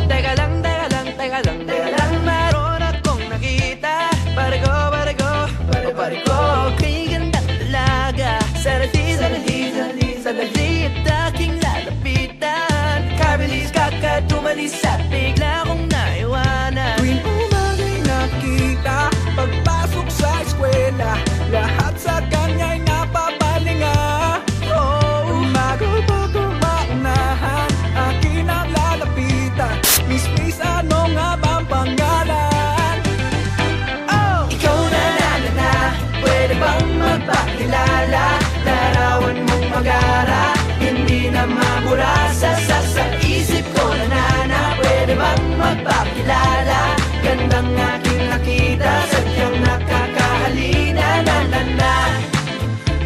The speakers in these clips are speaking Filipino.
Teka lang, teka lang, teka lang, teka lang, meron akong nakita. Bariko, bariko, bariko, kaigan ng dalaga. Sandali, sandali, sandali, sandali at aking lalapitan. Kabilis kakatumalis at bigla kong naiwanan. Tuwing umagay nakita, pagpasok sa eskwela, lahat sa kanya'y napapalinga. Bago pa kumaunahan, akin ang lalapitan. Miss, ano nga bang pangalan? Ikaw na, pwede bang magpakilala? Larawan mong mag-ara, hindi na mabura sa isip ko na pwede bang magpakilala? Gandang aking nakita, sadyang nakakahalina. Na na na,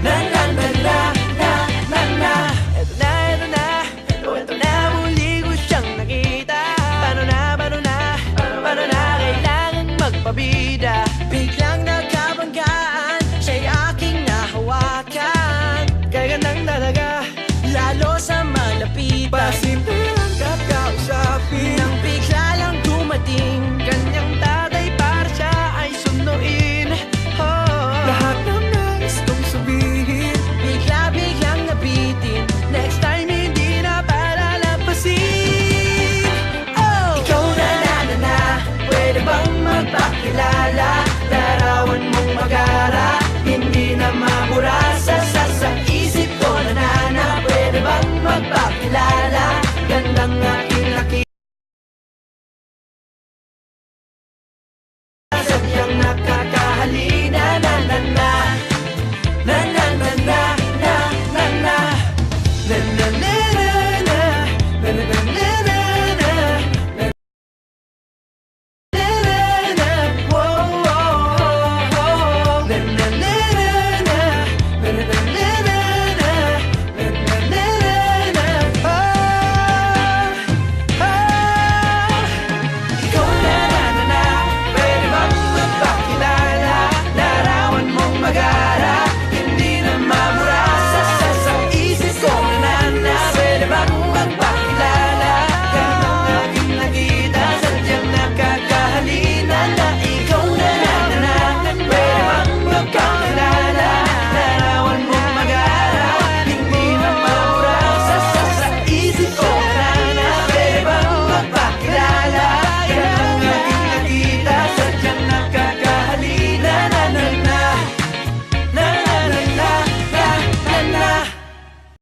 na na na na, na na na. Eto na, eto na, eto na, muli ko siyang nakita. Paano na, kailangang magpabida.